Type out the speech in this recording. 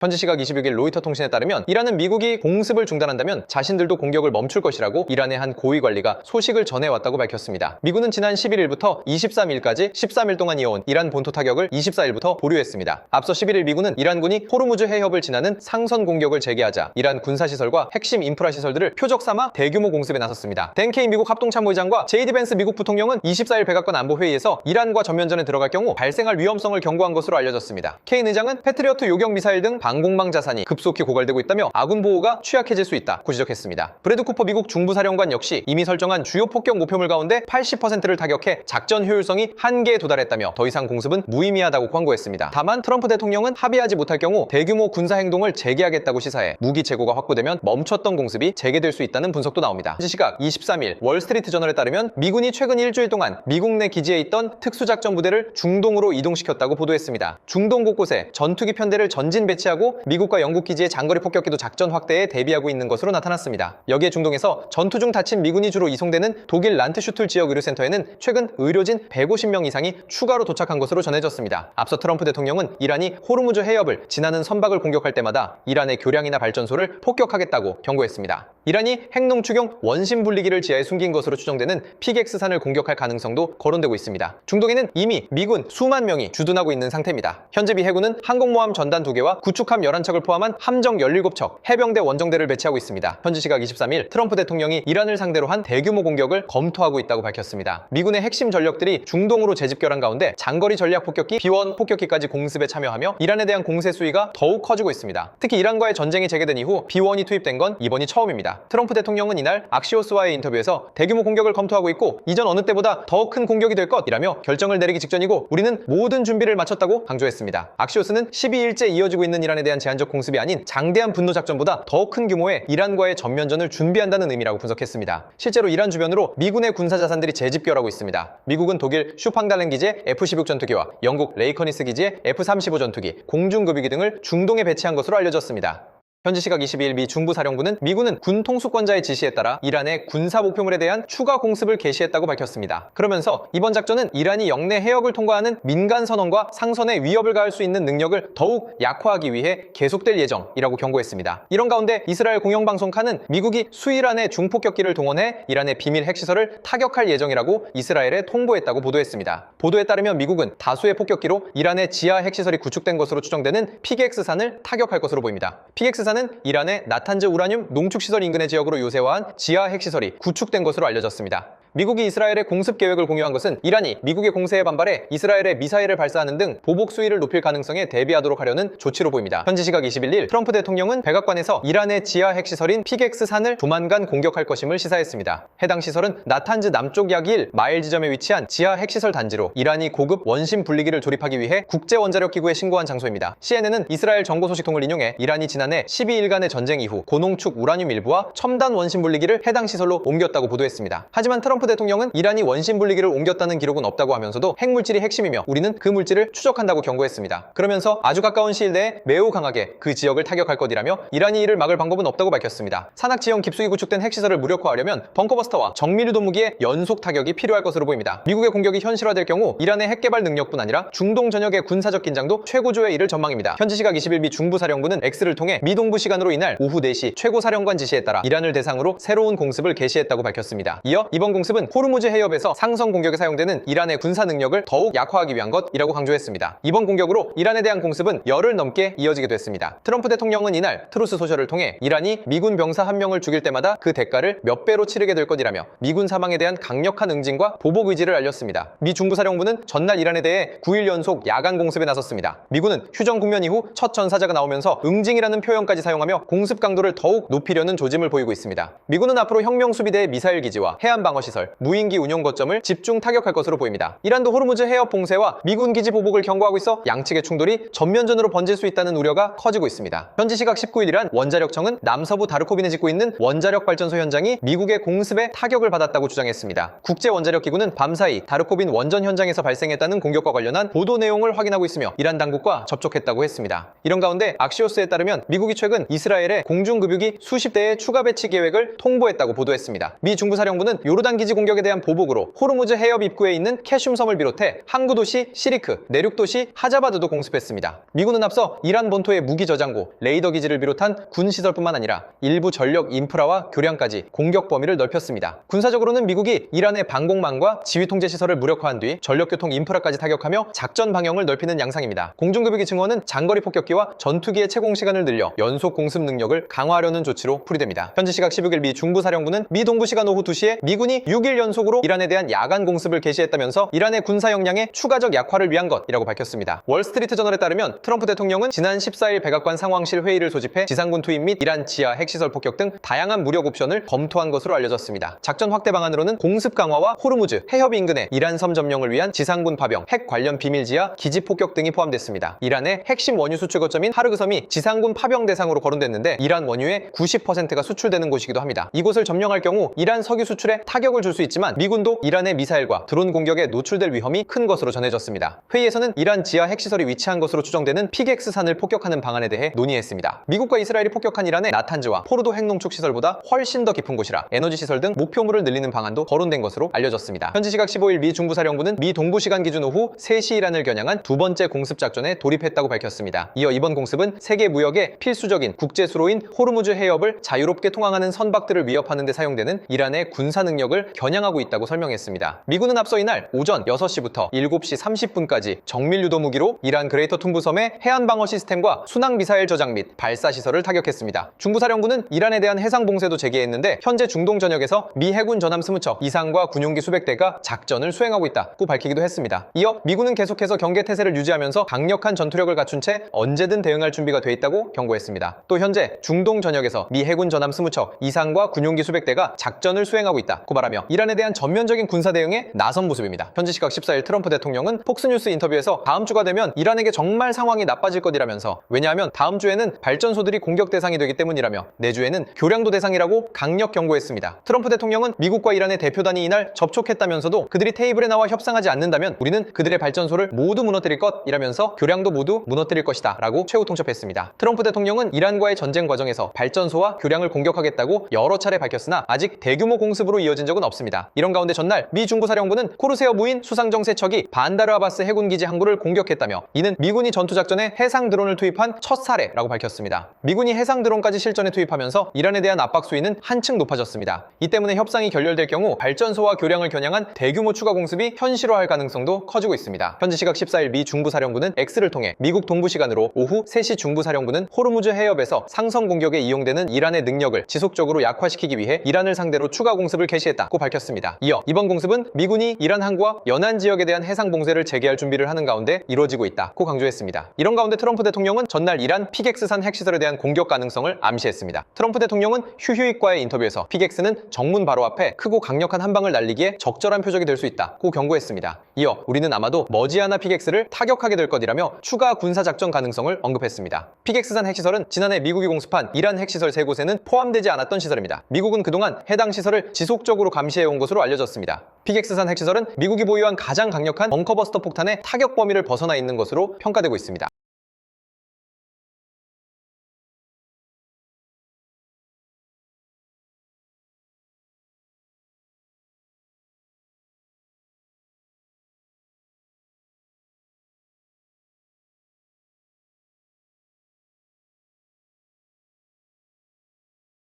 현지 시각 26일 로이터 통신에 따르면 이란은 미국이 공습을 중단한다면 자신들도 공격을 멈출 것이라고 이란의 한 고위 관리가 소식을 전해왔다고 밝혔습니다. 미군은 지난 11일부터 23일까지 13일 동안 이어온 이란 본토 타격을 24일부터 보류했습니다. 앞서 11일 미군은 이란군이 호르무즈 해협을 지나는 상선 공격을 재개하자 이란 군사시설과 핵심 인프라 시설들을 표적 삼아 대규모 공습에 나섰습니다. 댄 케인 미국 합동참모의장과 제이디 벤스 미국 부통령은 24일 백악관 안보회의에서 이란과 전면전에 들어갈 경우 발생할 위험성을 경고한 것으로 알려졌습니다. 케인 의장은 패트리어트 요격 미사일 등 방공망 자산이 급속히 고갈되고 있다며 아군 보호가 취약해질 수 있다고 지적했습니다. 브래드 쿠퍼 미국 중부사령관 역시 이미 설정한 주요 폭격 목표물 가운데 80%를 타격해 작전 효율성이 한계에 도달했다며 더 이상 공습은 무의미하다고 권고했습니다. 다만 트럼프 대통령은 합의하지 못할 경우 대규모 군사 행동을 재개하겠다고 시사해 무기 재고가 확보되면 멈췄던 공습이 재개될 수 있다는 분석도 나옵니다. 현지 시각 23일 월스트리트 저널에 따르면 미군이 최근 일주일 동안 미국 내 기지에 있던 특수작전 부대를 중동으로 이동시켰다고 보도했습니다. 중동 곳곳에 전투기 편대를 전진 배치하고 미국과 영국 기지의 장거리 폭격기도 작전 확대에 대비하고 있는 것으로 나타났습니다. 여기에 중동에서 전투 중 다친 미군이 주로 이송되는 독일 란트슈툴 지역 의료센터에는 최근 의료진 150명 이상이 추가로 도착한 것으로 전해졌습니다. 앞서 트럼프 대통령은 이란이 호르무즈 해협을 지나는 선박을 공격할 때마다 이란의 교량이나 발전소를 폭격하겠다고 경고했습니다. 이란이 핵농축용 원심분리기를 지하에 숨긴 것으로 추정되는 피객스산을 공격할 가능성도 거론되고 있습니다. 중동에는 이미 미군 수만 명이 주둔하고 있는 상태입니다. 현재 미 해군은 항공모함 전단 2개와 구축함 11척을 포함한 함정 17척, 해병대 원정대를 배치하고 있습니다. 현지 시각 23일 트럼프 대통령이 이란을 상대로 한 대규모 공격을 검토하고 있다고 밝혔습니다. 미군의 핵심 전력들이 중동으로 재집결한 가운데 장거리 전략 폭격기, B-1 폭격기까지 공습에 참여하며 이란에 대한 공세 수위가 더욱 커지고 있습니다. 특히 이란과의 전쟁이 재개된 이후 B-1이 투입된 건 이번이 처음입니다. 트럼프 대통령은 이날 악시오스와의 인터뷰에서 대규모 공격을 검토하고 있고 이전 어느 때보다 더 큰 공격이 될 것이라며 결정을 내리기 직전이고 우리는 모든 준비를 마쳤다고 강조했습니다. 악시오스는 12일째 이어지고 있는 이란에 대한 제한적 공습이 아닌 장대한 분노 작전보다 더 큰 규모의 이란과의 전면전을 준비한다는 의미라고 분석했습니다. 실제로 이란 주변으로 미군의 군사 자산들이 재집결하고 있습니다. 미국은 독일 슈팡달렌 기지의 F-16 전투기와 영국 레이커니스 기지의 F-35 전투기, 공중급유기 등을 중동에 배치한 것으로 알려졌습니다. 현지 시각 22일 미 중부사령부는 미군은 군 통수권자의 지시에 따라 이란의 군사 목표물에 대한 추가 공습을 개시했다고 밝혔습니다. 그러면서 이번 작전은 이란이 영내 해역을 통과하는 민간 선원과 상선에 위협을 가할 수 있는 능력을 더욱 약화하기 위해 계속될 예정이라고 경고했습니다. 이런 가운데 이스라엘 공영방송 칸은 미국이 수이란의 중폭격기를 동원해 이란의 비밀 핵시설을 타격할 예정이라고 이스라엘에 통보했다고 보도했습니다. 보도에 따르면 미국은 다수의 폭격기로 이란의 지하 핵시설이 구축된 것으로 추정되는 피객스산을 타격할 것으로 보입니다. 피객스산 는 이란의 나탄즈 우라늄 농축시설 인근의 지역으로 요새화한 지하 핵시설이 구축된 것으로 알려졌습니다. 미국이 이스라엘의 공습 계획을 공유한 것은 이란이 미국의 공세에 반발해 이스라엘에 미사일을 발사하는 등 보복 수위를 높일 가능성에 대비하도록 하려는 조치로 보입니다. 현지 시각 21일 트럼프 대통령은 백악관에서 이란의 지하 핵시설인 피객스산을 조만간 공격할 것임을 시사했습니다. 해당 시설은 나탄즈 남쪽 약 1마일 지점에 위치한 지하 핵시설 단지로 이란이 고급 원심 분리기를 조립하기 위해 국제원자력기구에 신고한 장소입니다. CNN은 이스라엘 정보소식통을 인용해 이란이 지난해 12일간의 전쟁 이후 고농축 우라늄 일부와 첨단 원심 분리기를 해당 시설로 옮겼다고 보도했습니다. 하지만 트럼프 대통령은 이란이 원심 분리기를 옮겼다는 기록은 없다고 하면서도 핵물질이 핵심이며 우리는 그 물질을 추적한다고 경고했습니다. 그러면서 아주 가까운 시일 내에 매우 강하게 그 지역을 타격할 것이라며 이란이 이를 막을 방법은 없다고 밝혔습니다. 산악 지형 깊숙이 구축된 핵시설을 무력화하려면 벙커버스터와 정밀유도 무기의 연속 타격이 필요할 것으로 보입니다. 미국의 공격이 현실화될 경우 이란의 핵 개발 능력뿐 아니라 중동 전역의 군사적 긴장도 최고조에 이를 전망입니다. 현지 시각 20일 미 중부사령부는 X를 통해 미 동부 시간으로 이날 오후 4시 최고사령관 지시에 따라 이란을 대상으로 새로운 공습을 개시했다고 밝혔습니다. 이어 이번 공습은 호르무즈 해협에서 상선 공격에 사용되는 이란의 군사 능력을 더욱 약화하기 위한 것이라고 강조했습니다. 이번 공격으로 이란에 대한 공습은 열흘 넘게 이어지게 됐습니다. 트럼프 대통령은 이날 트루스 소셜을 통해 이란이 미군 병사 한 명을 죽일 때마다 그 대가를 몇 배로 치르게 될 것이라며 미군 사망에 대한 강력한 응징과 보복 의지를 알렸습니다. 미 중부사령부는 전날 이란에 대해 9일 연속 야간 공습에 나섰습니다. 미군은 휴전 국면 이후 첫 전사자가 나오면서 응징이라는 표현까지 사용하며 공습 강도를 더욱 높이려는 조짐을 보이고 있습니다. 미군은 앞으로 혁명수비대의 미사일 기지와 해안방어시설, 무인기 운용 거점을 집중 타격할 것으로 보입니다. 이란도 호르무즈 해협 봉쇄와 미군 기지 보복을 경고하고 있어 양측의 충돌이 전면전으로 번질 수 있다는 우려가 커지고 있습니다. 현지 시각 19일이란 원자력청은 남서부 다르코빈에 짓고 있는 원자력 발전소 현장이 미국의 공습에 타격을 받았다고 주장했습니다. 국제원자력기구는 밤사이 다르코빈 원전 현장에서 발생했다는 공격과 관련한 보도 내용을 확인하고 있으며 이란 당국과 접촉했다고 했습니다. 이런 가운데 악시오스에 따르면 미국이 최근 이스라엘에 공중급유기 수십 대의 추가 배치 계획을 통보했다고 보도했습니다. 미 중부사령부는 요르단 기지 ICBG 공격에 대한 보복으로 호르무즈 해협 입구에 있는 캐슘섬을 비롯해 항구 도시 시리크, 내륙 도시 하자바드도 공습했습니다. 미군은 앞서 이란 본토의 무기 저장고, 레이더 기지를 비롯한 군 시설뿐만 아니라 일부 전력 인프라와 교량까지 공격 범위를 넓혔습니다. 군사적으로는 미국이 이란의 방공망과 지휘 통제 시설을 무력화한 뒤 전력교통 인프라까지 타격하며 작전 방향을 넓히는 양상입니다. 공중급유기 증원은 장거리 폭격기와 전투기의 채공 시간을 늘려 연속 공습 능력을 강화하려는 조치로 풀이됩니다. 현지 시각 16일 미 중부사령부는 미 동부시간 오후 2시에 미군이 6일 연속으로 이란에 대한 야간 공습을 개시했다면서 이란의 군사 역량의 추가적 약화를 위한 것이라고 밝혔습니다. 월스트리트 저널에 따르면 트럼프 대통령은 지난 14일 백악관 상황실 회의를 소집해 지상군 투입 및 이란 지하 핵시설 폭격 등 다양한 무력 옵션을 검토한 것으로 알려졌습니다. 작전 확대 방안으로는 공습 강화와 호르무즈 해협 인근의 이란 섬 점령을 위한 지상군 파병, 핵 관련 비밀 지하 기지 폭격 등이 포함됐습니다. 이란의 핵심 원유 수출 거점인 하르그섬이 지상군 파병 대상으로 거론됐는데 이란 원유의 90%가 수출되는 곳이기도 합니다. 이곳을 점령할 경우 이란 석유 수출에 타격을 줄 수 있지만 미군도 이란의 미사일과 드론 공격에 노출될 위험이 큰 것으로 전해졌습니다. 회의에서는 이란 지하 핵시설이 위치한 것으로 추정되는 피객스산을 폭격하는 방안에 대해 논의했습니다. 미국과 이스라엘이 폭격한 이란의 나탄즈와 포르도 핵농축 시설보다 훨씬 더 깊은 곳이라 에너지 시설 등 목표물을 늘리는 방안도 거론된 것으로 알려졌습니다. 현지 시각 15일 미 중부사령부는 미 동부시간 기준 오후 3시 이란을 겨냥한 두 번째 공습 작전에 돌입했다고 밝혔습니다. 이어 이번 공습은 세계 무역의 필수적인 국제수로인 호르무즈 해협을 자유롭게 통항하는 선박들을 위협하는 데 사용되는 이란의 군사 능력을 겨냥하고 있다고 설명했습니다. 미군은 앞서 이날 오전 6시부터 7시 30분까지 정밀 유도 무기로 이란 그레이터 툰부섬의 해안 방어 시스템과 순항 미사일 저장 및 발사 시설을 타격했습니다. 중부사령부는 이란에 대한 해상 봉쇄도 제기했는데 현재 중동 전역에서 미 해군 전함 20척 이상과 군용기 수백 대가 작전을 수행하고 있다고 밝히기도 했습니다. 이어 미군은 계속해서 경계 태세를 유지하면서 강력한 전투력을 갖춘 채 언제든 대응할 준비가 돼 있다고 경고했습니다. 또 현재 중동 전역에서 미 해군 전함 20척 이상과 군용기 수백 대가 작전을 수행하고 있다고 말하며 이란에 대한 전면적인 군사 대응에 나선 모습입니다. 현지 시각 14일 트럼프 대통령은 폭스뉴스 인터뷰에서 다음 주가 되면 이란에게 정말 상황이 나빠질 것이라면서 왜냐하면 다음 주에는 발전소들이 공격 대상이 되기 때문이라며 내주에는 교량도 대상이라고 강력 경고했습니다. 트럼프 대통령은 미국과 이란의 대표단이 이날 접촉했다면서도 그들이 테이블에 나와 협상하지 않는다면 우리는 그들의 발전소를 모두 무너뜨릴 것이라면서 교량도 모두 무너뜨릴 것이다 라고 최후 통첩했습니다. 트럼프 대통령은 이란과의 전쟁 과정에서 발전소와 교량을 공격하겠다고 여러 차례 밝혔으나 아직 대규모 공습으로 이어진 적은 없습니다. 이런 가운데 전날 미 중부사령부는 코르세어 무인 수상정 세척이 반다르 아바스 해군기지 항구를 공격했다며 이는 미군이 전투작전에 해상 드론을 투입한 첫 사례라고 밝혔습니다. 미군이 해상 드론까지 실전에 투입하면서 이란에 대한 압박 수위는 한층 높아졌습니다. 이 때문에 협상이 결렬될 경우 발전소와 교량을 겨냥한 대규모 추가 공습이 현실화할 가능성도 커지고 있습니다. 현지 시각 14일 미 중부사령부는 X를 통해 미국 동부시간으로 오후 3시 중부사령부는 호르무즈 해협에서 상성 공격에 이용되는 이란의 능력을 지속적으로 약화시키기 위해 이란을 상대로 추가 공습을 개시했다고 밝혔습니다. 이어 이번 공습은 미군이 이란 항구와 연안 지역에 대한 해상 봉쇄를 재개할 준비를 하는 가운데 이루어지고 있다고 강조했습니다. 이런 가운데 트럼프 대통령은 전날 이란 피객스산 핵시설에 대한 공격 가능성을 암시했습니다. 트럼프 대통령은 휴휴익과의 인터뷰에서 피객스는 정문 바로 앞에 크고 강력한 한 방을 날리기에 적절한 표적이 될 수 있다고 경고했습니다. 이어 우리는 아마도 머지않아 피객스를 타격하게 될 것이라며 추가 군사작전 가능성을 언급했습니다. 피객스산 핵시설은 지난해 미국이 공습한 이란 핵시설 3곳에는 포함되지 않았던 시설입니다. 미국은 그동안 해당 시설을 지속적으로 감시해온 것으로 알려졌습니다. 피객스산 핵시설은 미국이 보유한 가장 강력한 벙커버스터 폭탄의 타격 범위를 벗어나 있는 것으로 평가되고 있습니다.